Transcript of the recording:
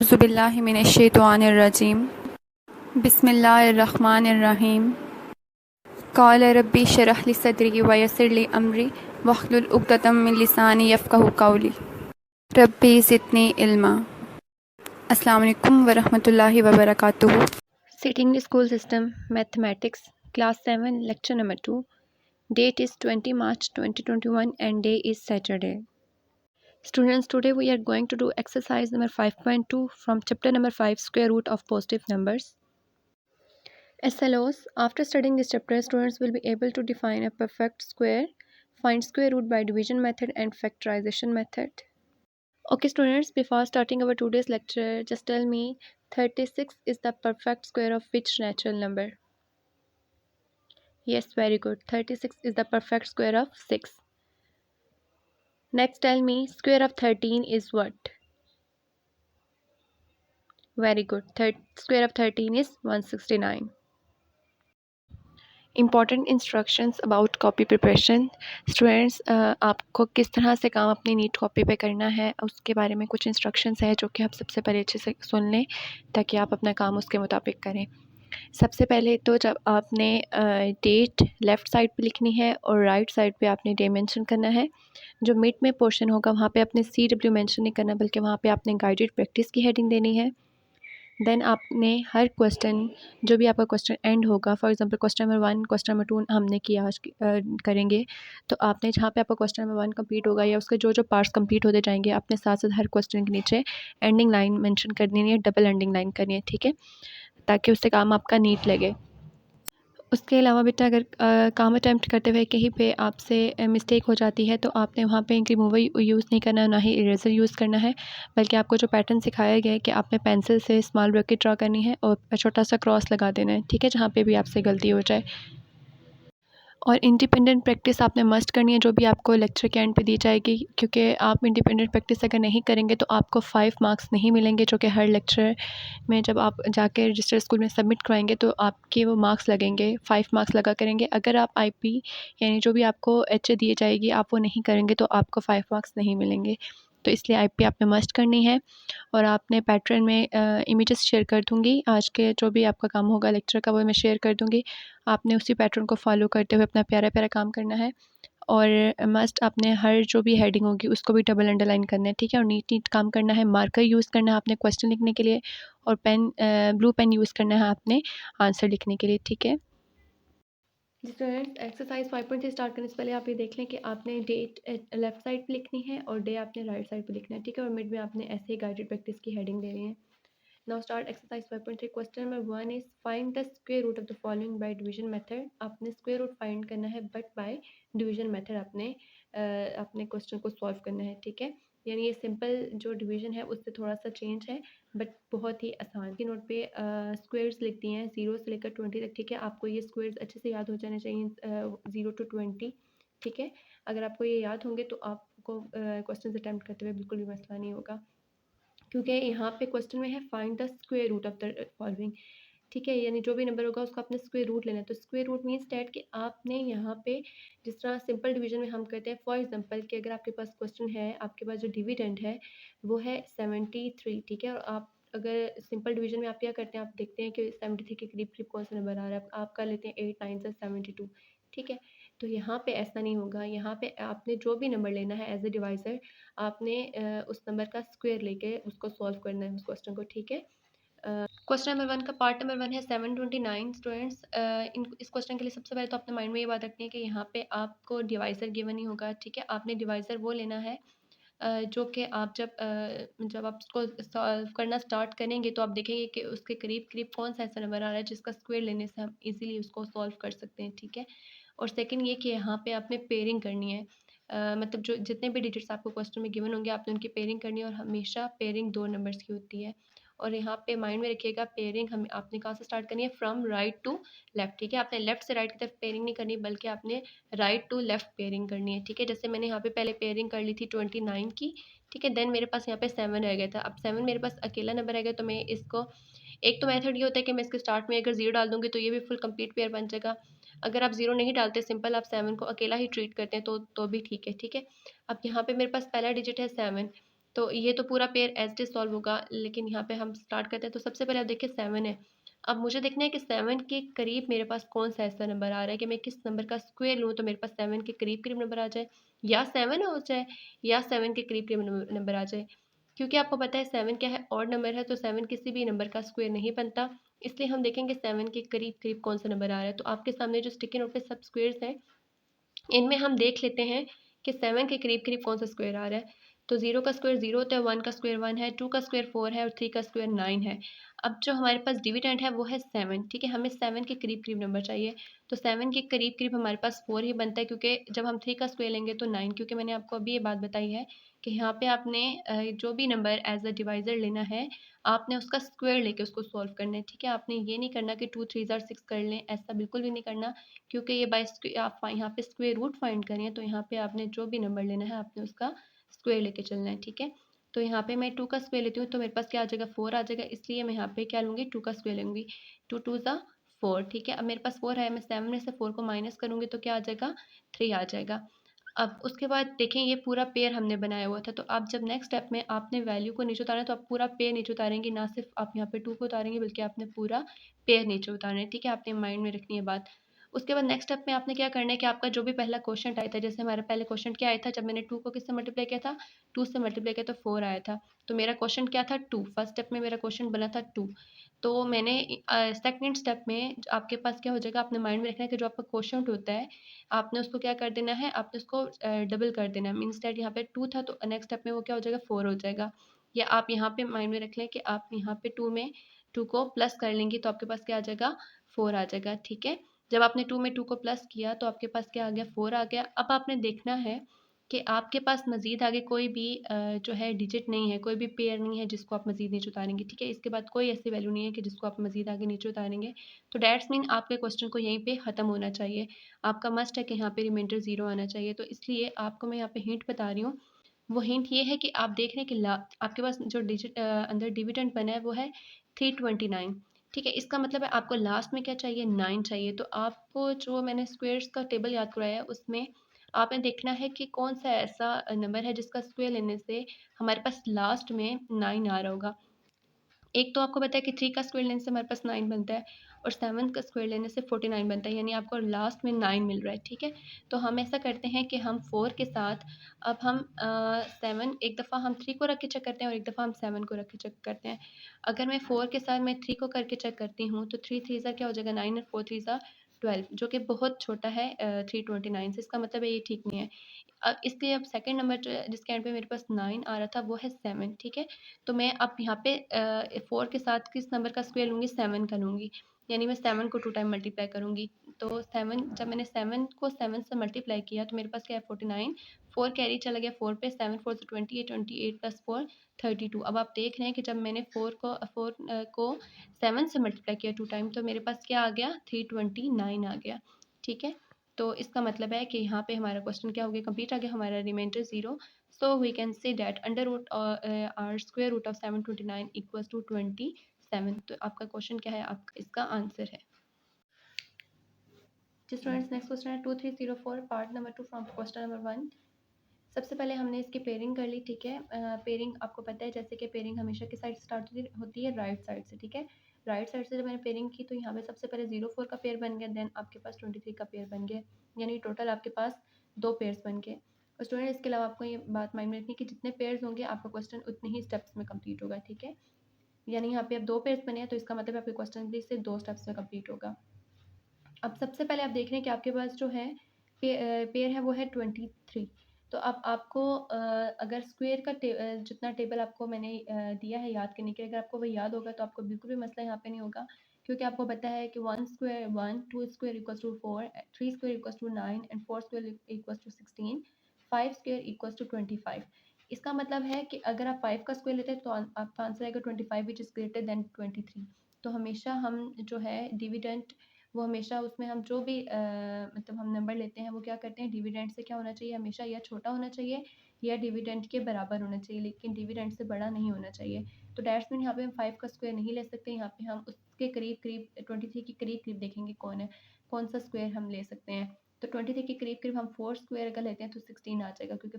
औज़ुबिल्लाहिमिनश्शैतानिर्रजीम बिस्मिल्लाहिर्रहमानिर्रहीम क़ाल रब्बी इश्रह ली सदरी व यस्सिर ली अमरी वहलुल उक़दतम मिन लिसानी यफ़क़हू क़ौली रब्बी ज़िदनी इल्मा। अस्सलाम वालेकुम व रहमतुल्लाहि व बरकातुहू। Sitting School System Mathematics Class 7 Lecture number 2. Date is 20 March 2021 and day is Saturday. Students, today we are going to do exercise number 5.2 from chapter number 5, square root of positive numbers. SLOs. After studying this chapter, students will be able to define a perfect square, find square root by division method and factorization method. Okay students, before starting our today's lecture, just tell me 36 is the perfect square of which natural number? Yes, very good. 36 is the perfect square of 6. Next, tell me square of 13 is what? Very good. Square of 13 is 169. Important instructions about copy preparation. Students, आपको किस तरह से काम अपनी NEET copy पे करना है उसके बारे में कुछ इंस्ट्रक्शंस है जो कि आप सबसे पहले अच्छे से सुन लें ताकि आप अपना काम उसके मुताबिक करें। सबसे पहले तो जब आपने डेट लेफ़्ट साइड पे लिखनी है और राइट साइड पे आपने डे मेंशन करना है। जो मिड में पोर्शन होगा वहाँ पे आपने CW मेंशन नहीं करना, बल्कि वहाँ पे आपने गाइडेड प्रैक्टिस की हेडिंग देनी है। देन आपने हर क्वेश्चन, जो भी आपका क्वेश्चन एंड होगा, for example question number 1 question number 2 हमने किया आज करेंगे, तो आपने जहाँ पे आपका क्वेश्चन नंबर 1 कंप्लीट होगा या उसके जो जो पार्ट्स कंप्लीट होते जाएंगे, आपने साथ साथ हर क्वेश्चन के नीचे एंडिंग लाइन मेंशन करनी है, डबल एंडिंग लाइन करनी है, ठीक है, ताकि उससे काम आपका नीट लगे। उसके अलावा बेटा अगर काम अटैम्प्ट करते हुए कहीं पे आपसे मिस्टेक हो जाती है तो आपने वहाँ पे इंक रिमूवर यूज़ नहीं करना है, ना ही इरेज़र यूज़ करना है, बल्कि आपको जो पैटर्न सिखाया गया है कि आपने पेंसिल से स्मॉल ब्रैकेट ड्रा करनी है और छोटा सा क्रॉस लगा देना है, ठीक है, जहाँ पे भी आपसे गलती हो जाए। और इंडिपेंडेंट प्रैक्टिस आपने मस्ट करनी है जो भी आपको लेक्चर के एंड पे दी जाएगी, क्योंकि आप इंडिपेंडेंट प्रैक्टिस अगर नहीं करेंगे तो आपको 5 मार्क्स नहीं मिलेंगे, जो कि हर लेक्चर में जब आप जाके रजिस्टर स्कूल में सबमिट कराएंगे तो आपके वो मार्क्स लगेंगे, 5 मार्क्स लगा करेंगे। अगर आप IP यानी जो भी आपको HA दी जाएगी आप वो नहीं करेंगे तो आपको 5 मार्क्स नहीं मिलेंगे। तो इसलिए IP आपने मस्ट करनी है। और आपने पैटर्न में इमेजेस शेयर कर दूँगी, आज के जो भी आपका काम होगा लेक्चर का वो मैं शेयर कर दूँगी। आपने उसी पैटर्न को फॉलो करते हुए अपना प्यारा-प्यारा काम करना है और मस्ट आपने हर जो भी हेडिंग होगी उसको भी डबल अंडरलाइन करना है, ठीक है, और नीट-नीट काम करना है। मार्कर यूज़ करना है आपने क्वेश्चन लिखने के लिए और ब्लू पेन यूज़ करना है आपने आंसर लिखने के लिए, ठीक है। स्टूडेंट्स, एक्सरसाइज 5.3 स्टार्ट करने से पहले आप ये देख लें कि आपने डेट लेफ्ट साइड पे लिखनी है और डे आपने राइट साइड पे लिखना है, ठीक है, और मिड में आपने ऐसे ही गाइडेड प्रैक्टिस की हेडिंग देनी है। Now start exercise 5.3। Question number 1 is find the square root of the following by division method. आपने स्क्वायर रूट फाइंड करना है बट बाय डिवीजन मेथड अपने क्वेश्चन को सॉल्व करना है, ठीक है। यानी ये सिंपल जो डिवीजन है उससे थोड़ा सा चेंज है बट बहुत ही आसान। की नोट पे स्क्वायर्स लिख दिए हैं 0 से लेकर 20 तक, ठीक है। आपको ये स्क्वायर्स अच्छे से याद हो जाने चाहिए 0 to 20, ठीक है। अगर आपको ये याद होंगे तो आपको क्वेश्चन अटैम्प्ट करते हुए बिल्कुल भी मसला नहीं होगा, क्योंकि यहाँ पे क्वेश्चन में है find the square root of the following, ठीक है, यानी जो भी नंबर होगा उसका आपने स्क्वायर रूट लेना है। तो स्क्वायर रूट मीन्स डैट कि आपने यहाँ पे जिस तरह सिंपल डिवीजन में हम करते हैं, फॉर एग्जांपल कि अगर आपके पास क्वेश्चन है, आपके पास जो डिविडेंड है वो है 73, ठीक है, और आप अगर सिंपल डिवीजन में आप क्या करते हैं, आप देखते हैं कि 73 के करीब करीब कौन सा नंबर आ रहा है, आप कर लेते हैं 8 9 से 72, ठीक है। तो यहाँ पे ऐसा नहीं होगा, यहाँ पे आपने जो भी नंबर लेना है एज ए डिवाइज़र, आपने उस नंबर का स्क्वायर लेके उसको सॉल्व करना है उस क्वेश्चन को, ठीक है। क्वेश्चन नंबर 1 का पार्ट नंबर 1 है 729। स्टूडेंट्स, इस क्वेश्चन के लिए सबसे पहले तो अपने माइंड में ये बात रखनी है कि यहाँ पे आपको डिवाइज़र गिवन ही होगा, ठीक है। आपने डिवाइज़र वो लेना है जो कि आप जब आप उसको सॉल्व करना स्टार्ट करेंगे तो आप देखेंगे कि उसके करीब करीब कौन सा ऐसा नंबर आ रहा है जिसका स्क्वायर लेने से हम इजीली उसको सॉल्व कर सकते हैं, ठीक है। और सेकंड ये कि यहाँ पे आपने पेयरिंग करनी है, मतलब जो जितने भी डिजिट्स आपको क्वेश्चन में गिवन होंगे आपने उनकी पेयरिंग करनी है, और हमेशा पेयरिंग 2 नंबर्स की होती है। और यहाँ पे माइंड में रखिएगा पेयरिंग हम आपने कहाँ से स्टार्ट करनी है, फ्रॉम राइट टू लेफ्ट, ठीक है। आपने लेफ्ट से राइट की तरफ पेयरिंग नहीं करनी बल्कि आपने राइट टू लेफ्ट पेयरिंग करनी है, ठीक है। जैसे मैंने यहाँ पे पहले पेयरिंग कर ली थी 29 की, ठीक है। देन मेरे पास यहाँ पे 7 रह गया था। अब 7 मेरे पास अकेला नंबर रह गया, तो मैं इसको, एक तो मेथड ये होता है कि मैं इसके स्टार्ट में अगर 0 डाल दूँगी तो ये भी फुल कंप्लीट पेयर बन जाएगा। अगर आप 0 नहीं डालते, सिंपल आप 7 को अकेला ही ट्रीट करते हैं तो भी ठीक है, ठीक है। अब यहाँ पे मेरे पास पहला डिजिट है 7, तो ये तो पूरा pair as it is solve होगा, लेकिन यहाँ पे हम स्टार्ट करते हैं। तो सबसे पहले आप देखिए 7 है। अब मुझे देखना है कि 7 के करीब मेरे पास कौन-सा ऐसा नंबर आ रहा है कि मैं किस नंबर का स्क्वायर लूँ तो मेरे पास 7 के करीब-करीब नंबर आ जाए, या 7 हो जाए या 7 के करीब-करीब नंबर आ जाए। क्योंकि आपको पता है 7 क्या है, ऑड नंबर है, तो 7 किसी भी नंबर का स्क्वायर नहीं बनता। इसलिए हम देखेंगे 7 के करीब-करीब कौन-सा नंबर आ रहा है। तो आपके सामने जो स्टिकी नोट पे सब स्क्वायर्स हैं, इनमें हम देख लेते हैं कि 7 के करीब-करीब कौन-सा स्क्वायर आ रहा है। तो 0 का स्क्वायर 0 होता है, 1 का स्क्वायर 1 है, 2 का स्क्वायर 4 है और 3 का स्क्वायर 9 है। अब जो हमारे पास डिविडेंड है वो है 7, ठीक है? हमें 7 के करीब-करीब नंबर चाहिए। तो 7 के करीब-करीब हमारे पास 4 ही बनता है, क्योंकि जब हम 3 का स्क्वायर लेंगे तो 9, क्योंकि मैंने आपको अभी ये बात बताई है कि यहाँ पे आपने जो भी नंबर एज़ अ डिवाइज़र लेना है, आपने उसका स्क्वायर लेके उसको सॉल्व करना है, ठीक है? आपने ये नहीं करना कि 2 3 ज़ार 6 कर लें, ऐसा बिल्कुल भी नहीं करना। क्योंकि ये बाय स्क्वे आप यहाँ पे स्क्वायर रूट फाइंड कर रहे हैं, तो यहाँ पे आपने जो भी नंबर लेना है आपने उसका स्क्वायर लेके चलना है, ठीक है? तो यहाँ पे मैं 2 का स्क्वायर लेती हूँ तो मेरे पास क्या आ जाएगा, 4 आ जाएगा, इसलिए मैं यहाँ पे क्या लूँगी, 2 का स्क्वायर लूँगी। 2 2 ज़ा 4, ठीक है? अब मेरे पास 4 है, मैं 7 में से 4 को माइनस करूँगी तो क्या आ जाएगा, 3 आ जाएगा। अब उसके बाद देखें, ये पूरा पेयर हमने बनाया हुआ था, तो आप जब नेक्स्ट स्टेप में आपने वैल्यू को नीचे उतारना है तो आप पूरा पेयर नीचे उतारेंगे, ना सिर्फ आप यहाँ पे 2 को उतारेंगे बल्कि आपने पूरा पेयर नीचे उतारना है, ठीक है? आपने माइंड में रखनी है बात। उसके बाद नेक्स्ट स्टेप में आपने क्या करना है कि आपका जो भी पहला क्वोशंट आया था, जैसे हमारा पहले क्वोशंट क्या आया था, जब मैंने 2 को किससे मल्टीप्लाई किया था, 2 से मल्टीप्लाई किया तो 4 आया था। तो मेरा क्वोशंट क्या था, 2, फर्स्ट स्टेप में मेरा क्वोशंट बना था 2। तो मैंने सेकंड स्टेप में आपके पास क्या हो जाएगा, आपने माइंड में रखना है कि जो आपका क्वोशंट होता है, आपने उसको क्या कर देना है, आपने उसको डबल कर देना है। मीन्स दैट यहाँ पे 2 था तो नेक्स्ट स्टेप में वो क्या हो जाएगा, 4 हो जाएगा। या आप यहाँ पे माइंड में रख लें कि आप यहाँ पे 2 में 2 को प्लस कर लेंगी तो आपके पास क्या आ जाएगा, 4 आ जाएगा, ठीक है? जब आपने 2 में 2 को प्लस किया तो आपके पास क्या आ गया, 4 आ गया। अब आपने देखना है कि आपके पास मज़ीद आगे कोई भी जो है डिजिट नहीं है, कोई भी पेयर नहीं है जिसको आप मज़ीद नीचे उतारेंगे, ठीक है? इसके बाद कोई ऐसी वैल्यू नहीं है कि जिसको आप मज़ीद आगे नीचे उतारेंगे। तो दैट्स मीन आपके क्वेश्चन को यहीं पे ख़त्म होना चाहिए। आपका मस्ट है कि यहाँ पे रिमाइंडर 0 आना चाहिए। तो इसलिए आपको मैं यहाँ पे हिंट बता रही हूँ। वो हिंट ये है कि आप देख रहे हैं कि आपके पास जो डिजिट अंदर डिविडेंड बना है वो है 329, ठीक है? इसका मतलब है आपको लास्ट में क्या चाहिए, 9 चाहिए। तो आपको जो मैंने स्क्वायर्स का टेबल याद कराया है उसमें आपने देखना है कि कौन-सा ऐसा नंबर है जिसका स्क्वायर लेने से हमारे पास लास्ट में 9 आ रहा होगा। एक तो आपको पता है कि 3 का स्क्वायर लेने से हमारे पास 9 बनता है और 7 का स्क्वायर लेने से 49 बनता है, यानी आपको लास्ट में 9 मिल रहा है, ठीक है? तो हम ऐसा करते हैं कि हम 4 के साथ अब हम 7 एक दफ़ा हम 3 को रख के चेक करते हैं और एक दफ़ा हम 7 को रख के चेक करते हैं। अगर मैं 4 के साथ मैं 3 को करके चेक करती हूँ तो 3 3 ज़ा क्या हो जाएगा, 9 और 4 3 ज़ा 12, जो कि बहुत छोटा है 329 से, इसका मतलब है ये ठीक नहीं है। इसलिए अब सेकंड नंबर जो है जिसके एंड पे मेरे पास 9 आ रहा था वो है 7, ठीक है? तो मैं अब यहाँ पे 4 के साथ किस नंबर का स्क्वायर लूँगी, 7 का लूँगी। यानी मैं 7 को 2 टाइम मल्टीप्लाई करूँगी। तो 7 जब मैंने 7 को 7 से मल्टीप्लाई किया तो मेरे पास क्या है, 49, 4 कैरी चला गया 4 पे, 7 4 से 28, 28 प्लस 4 32। अब आप देख रहे हैं कि जब मैंने 4 को 7 से मल्टीप्लाई किया 2 टाइम तो मेरे पास क्या आ गया, 329 आ गया, ठीक है? तो इसका मतलब है कि यहाँ पे हमारा क्वेश्चन क्या हो गया, कंप्लीट आ गया, हमारा reminder 0। So we can say that under root r square root of 729 equals to 27। तो आपका क्वेश्चन क्या है, आपका इसका आंसर है। स्टूडेंट्स नेक्स्ट क्वेश्चन है 2304 part number 2 from question number 1। सबसे पहले हमने इसकी पेयरिंग कर ली, ठीक है? पेयरिंग आपको पता है जैसे कि पेयरिंग हमेशा किस साइड स्टार्ट होती है, राइट साइड से, ठीक है? राइट साइड से जब मैंने पेयरिंग की तो यहाँ पे सबसे पहले 04 का पेयर बन गया, देन आपके पास 23 का पेयर बन गया, यानी टोटल आपके पास 2 पेयर्स बन गए। और स्टूडेंट इसके अलावा आपको ये बात माइंड में रखनी है कि जितने पेयर्स होंगे आपका क्वेश्चन उतने ही स्टेप्स में कंप्लीट होगा, ठीक है? यानी यहाँ पे अब 2 पेयर्स बने हैं तो इसका मतलब आपके क्वेश्चन भी सिर्फ 2 स्टेप्स में कंप्लीट होगा। अब सबसे पहले आप देख रहे हैं कि आपके पास जो है पेयर है वो है 23। तो अब आपको अगर स्क्वायर का जितना टेबल आपको मैंने दिया है याद करने के लिए, अगर आपको वो याद होगा तो आपको बिल्कुल भी मसला यहाँ पे नहीं होगा, क्योंकि आपको पता है कि 1 square 1, 2 square equals to 4, 3 square equals to 9 and 4 square equals to 16, 5 square equals to 25। इसका मतलब है कि अगर आप 5 का स्क्वायर लेते हैं तो आपका आंसर आएगा 25 विच इज़ ग्रेटर देन 23। तो हमेशा हम जो है डिविडेंड वो हमेशा उसमें हम जो भी मतलब हम नंबर लेते हैं वो क्या करते हैं, डिविडेंड से क्या होना चाहिए, हमेशा या छोटा होना चाहिए या डिविडेंड के बराबर होना चाहिए, लेकिन डिविडेंड से बड़ा नहीं होना चाहिए। तो दैट्स मीन यहाँ पे हम 5 का स्क्वायर नहीं ले सकते, यहाँ पे हम उसके करीब करीब 23 के करीब करीब देखेंगे कौन है, कौन सा स्क्वायर हम ले सकते हैं। तो 23 के करीब करीब हम 4 स्क्वायर अगर लेते हैं तो 16 आ जाएगा, क्योंकि